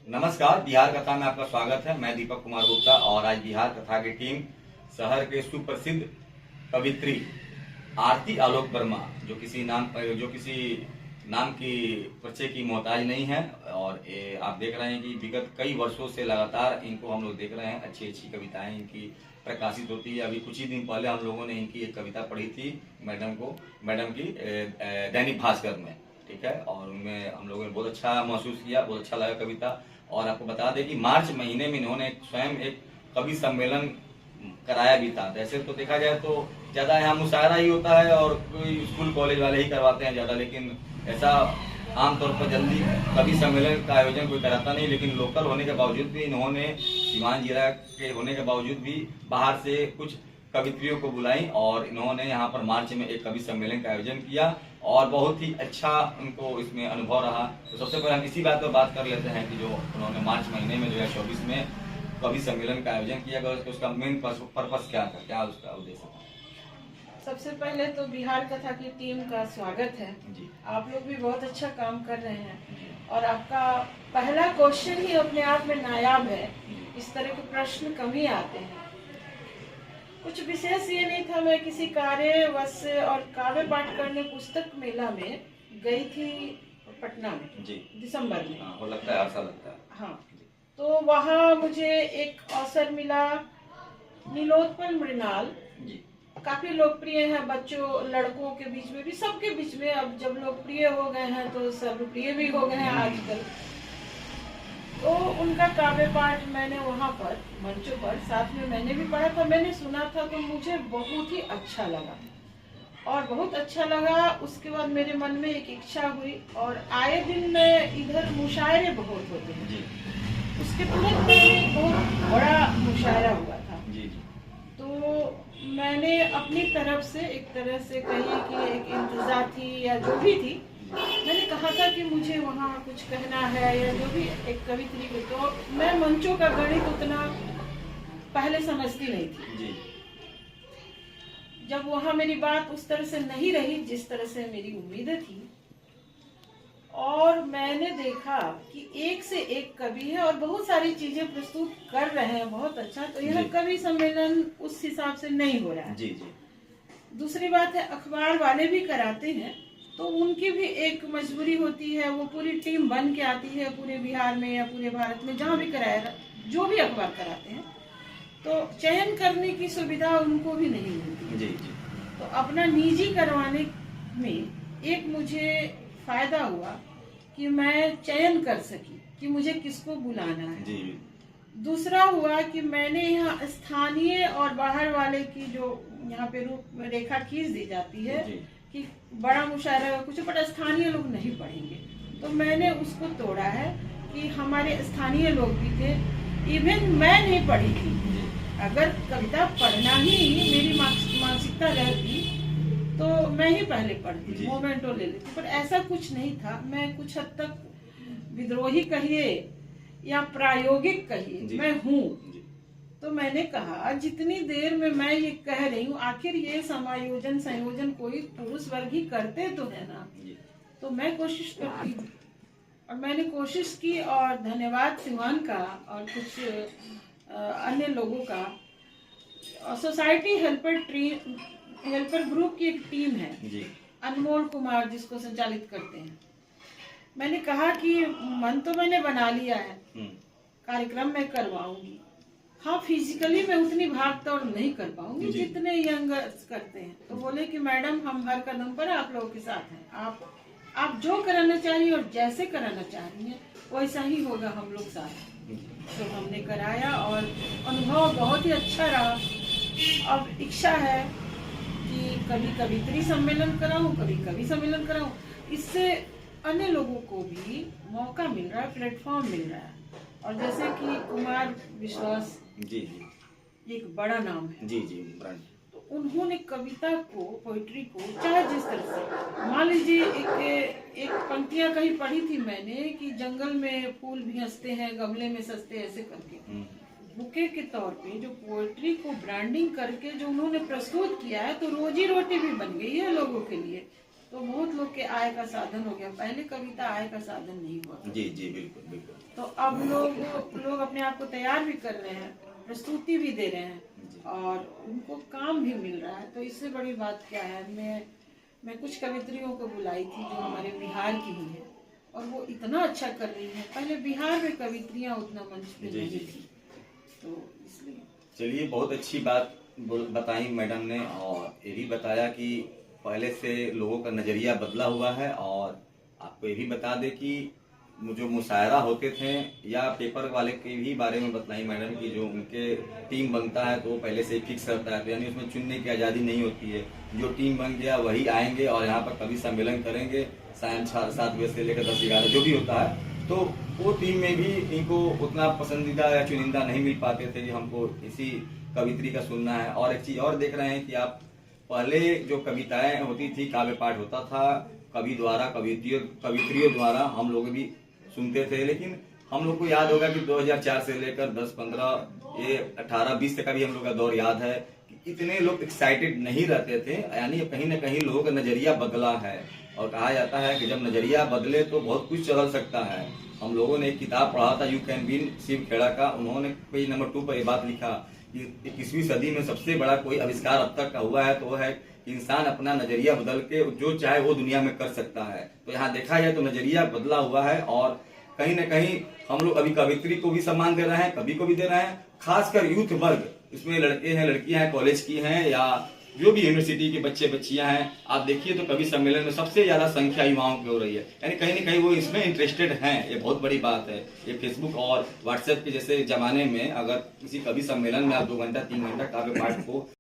नमस्कार, बिहार कथा में आपका स्वागत है। मैं दीपक कुमार गुप्ता और आज बिहार कथा की टीम शहर के सुप्रसिद्ध कवित्री आरती आलोक वर्मा जो किसी नाम की परिचय की मोहताज नहीं है और ये आप देख रहे हैं कि विगत कई वर्षों से लगातार इनको हम लोग देख रहे हैं। अच्छी अच्छी कविताएं इनकी प्रकाशित होती है। अभी कुछ ही दिन पहले हम लोगों ने इनकी एक कविता पढ़ी थी मैडम की दैनिक भास्कर में, ठीक है, और उनमें हम लोगों ने बहुत अच्छा महसूस किया, बहुत अच्छा लगा कविता। और आपको बता दें कि मार्च महीने में इन्होंने स्वयं एक कवि सम्मेलन कराया भी था। वैसे तो देखा जाए तो ज्यादा यहाँ मुशायरा ही होता है और कोई स्कूल कॉलेज वाले ही करवाते हैं ज्यादा, लेकिन ऐसा आमतौर पर जल्दी कवि सम्मेलन का आयोजन कोई कराता नहीं। लेकिन लोकल होने के बावजूद भी इन्होंने, सीवान जिला के होने के बावजूद भी बाहर से कुछ कवित्रियों को बुलाई और इन्होंने यहाँ पर मार्च में एक कवि सम्मेलन का आयोजन किया और बहुत ही अच्छा उनको इसमें अनुभव रहा। तो सबसे पहले हम इसी बात पर बात कर लेते हैं कि जो उन्होंने मार्च महीने में 2024 में कवि सम्मेलन का आयोजन किया गया, उसका मेन पर्पस क्या था, क्या उसका उद्देश्य था? सबसे पहले तो बिहार कथा की टीम का स्वागत है जी। आप लोग भी बहुत अच्छा काम कर रहे हैं और आपका पहला क्वेश्चन ही अपने आप में नायाब है। इस तरह के प्रश्न कम ही आते हैं। कुछ विशेष ये नहीं था, मैं किसी कार्यवश से और काव्य पाठ करने पुस्तक मेला में गई थी पटना में जी, दिसंबर में। वो लगता है, ऐसा लगता है। हाँ, तो वहाँ मुझे एक अवसर मिला। नीलोत्पल मृणाल जी काफी लोकप्रिय है बच्चों लड़कों के बीच में भी, सबके बीच में। अब जब लोकप्रिय हो गए हैं तो सर्वप्रिय भी हो गए हैं आजकल। तो उनका काव्य पाठ मैंने वहाँ पर मंचों पर साथ में मैंने भी पढ़ा था, मैंने सुना था, तो मुझे बहुत ही अच्छा लगा और बहुत अच्छा लगा। उसके बाद मेरे मन में एक इच्छा हुई और आए दिन में इधर मुशायरे बहुत होते हैं। उसके तुरंत पहले बहुत बड़ा मुशायरा हुआ था जी। तो मैंने अपनी तरफ से एक तरह से कहिए कि एक इंतज़ा थी या जो भी थी, मैंने कहा था कि मुझे वहाँ कुछ कहना है या जो भी एक कवित्री को। तो मैं मंचों का गणित उतना पहले समझती नहीं थी जी। जब वहाँ मेरी बात उस तरह से नहीं रही जिस तरह से मेरी उम्मीदें थी और मैंने देखा कि एक से एक कवि है और बहुत सारी चीजें प्रस्तुत कर रहे हैं बहुत अच्छा, तो यह कवि सम्मेलन उस हिसाब से नहीं हो रहा है जी जी। दूसरी बात है, अखबार वाले भी कराते हैं तो उनकी भी एक मजबूरी होती है, वो पूरी टीम बन के आती है पूरे बिहार में या पूरे भारत में जहाँ भी कराया, जो भी अखबार कराते हैं, तो चयन करने की सुविधा उनको भी नहीं मिलती जी जी। तो अपना निजी करवाने में एक मुझे फायदा हुआ कि मैं चयन कर सकी कि मुझे किसको बुलाना है जी। दूसरा हुआ कि मैंने यहाँ स्थानीय और बाहर वाले की जो यहाँ पे रूप रेखा खींच दी जाती है कि बड़ा मुशायरा कुछ बड़ा स्थानीय लोग नहीं पढ़ेंगे, तो मैंने उसको तोड़ा है कि हमारे स्थानीय लोग भी थे। इवन मैं नहीं पढ़ी थी, अगर कविता पढ़ना ही मेरी मानसिकता रहती तो मैं ही पहले पढ़ती, मोमेंटो ले लेती, पर ऐसा कुछ नहीं था। मैं कुछ हद तक विद्रोही कहिए या प्रायोगिक कहिए मैं हूँ। तो मैंने कहा जितनी देर में मैं ये कह रही हूँ, आखिर ये संयोजन कोई पुरुष वर्ग ही करते तो है ना, तो मैं कोशिश करती हूँ और मैंने कोशिश की और धन्यवाद सिवान का और कुछ अन्य लोगों का। सोसाइटी हेल्पर ग्रुप की एक टीम है जी, अनमोल कुमार जिसको संचालित करते हैं। मैंने कहा कि मन तो मैंने बना लिया है, कार्यक्रम में करवाऊंगी। हाँ, फिजिकली मैं उतनी भाग दौड़ नहीं कर पाऊंगी जितने यंगर्स करते हैं। तो बोले कि मैडम हम हर कदम पर आप लोगों के साथ हैं, आप जो कराना चाहिए और जैसे कराना चाह रही हैं वैसा ही होगा हम लोग साथ। तो हमने कराया और अनुभव बहुत ही अच्छा रहा। अब इच्छा है कि कभी कवित्री सम्मेलन कराऊं, कभी कवि सम्मेलन कराऊं। इससे अन्य लोगों को भी मौका मिल रहा है, प्लेटफॉर्म मिल रहा है। और जैसे कि कुमार विश्वास जी जी एक बड़ा नाम है जी जी, तो उन्होंने कविता को, पोइट्री को, चाहे जिस तरह से, मान लीजिए एक पंक्तियां कहीं पढ़ी थी मैंने कि जंगल में फूल भी हंसते हैं, गमले में सजते, ऐसे करके बुके के तौर पे जो पोइट्री को ब्रांडिंग करके जो उन्होंने प्रस्तुत किया है, तो रोजी रोटी भी बन गई है लोगों के लिए। तो बहुत लोग के आय का साधन हो गया। पहले कविता आय का साधन नहीं हुआ। जी जी, बिल्कुल बिल्कुल। तो अब लोग अपने आप को तैयार भी कर रहे हैं, प्रस्तुति भी दे रहे हैं और उनको काम भी मिल रहा है। तो इससे बड़ी बात क्या है। मैं कुछ कवित्रियों को बुलाई थी जो हमारे बिहार की ही है और वो इतना अच्छा कर रही है। पहले बिहार में कवित्रियां उतना मंच पे नहीं थी, तो इसलिए। चलिए, बहुत अच्छी बात बताई मैडम ने, और ये भी बताया कि पहले से लोगों का नजरिया बदला हुआ है। और आपको ये भी बता दें कि जो मुशायरा होते थे या पेपर वाले के भी बारे में बताई मैडम की, जो उनके टीम बनता है तो वो पहले से ही फिक्स रहता है, तो यानी उसमें चुनने की आज़ादी नहीं होती है। जो टीम बन गया वही आएंगे और यहाँ पर कवि सम्मेलन करेंगे शाम 7 बजे से लेकर 10-11 जो भी होता है। तो वो टीम में भी इनको उतना पसंदीदा या चुनिंदा नहीं मिल पाते थे कि हमको इसी कवित्री का सुनना है। और एक चीज और देख रहे हैं कि आप पहले जो कविताएं होती थी, काव्य पाठ होता था कवि द्वारा, कवित्रियों द्वारा, हम लोग भी सुनते थे। लेकिन हम लोग को याद होगा कि 2004 से लेकर 10, 15, ये 18, 20 तक का भी हम लोग का दौर याद है कि इतने लोग एक्साइटेड नहीं रहते थे। यानी कहीं ना कहीं लोगों का नजरिया बदला है और कहा जाता है कि जब नजरिया बदले तो बहुत कुछ चल सकता है। हम लोगों ने एक किताब पढ़ा था you can win Shiv Khera का, उन्होंने पेज नंबर 2 पर यह बात लिखा कि 21वीं सदी में सबसे बड़ा कोई आविष्कार अब तक का हुआ है तो वो है कि इंसान अपना नजरिया बदल के जो चाहे वो दुनिया में कर सकता है। तो यहाँ देखा जाए तो नजरिया बदला हुआ है और कहीं ना कहीं हम लोग अभी कवित्री को भी सम्मान दे रहे हैं, कवि को भी दे रहे हैं, खासकर यूथ वर्ग, इसमें लड़के हैं, लड़कियां हैं, कॉलेज की हैं या जो भी यूनिवर्सिटी के बच्चे बच्चियां हैं। आप देखिए तो कवि सम्मेलन में सबसे ज्यादा संख्या युवाओं की हो रही है, यानी कहीं ना कहीं वो इसमें इंटरेस्टेड हैं। ये बहुत बड़ी बात है। ये फेसबुक और व्हाट्सएप के जैसे जमाने में अगर किसी कवि सम्मेलन में आप 2 घंटा 3 घंटा काव्य पाठ को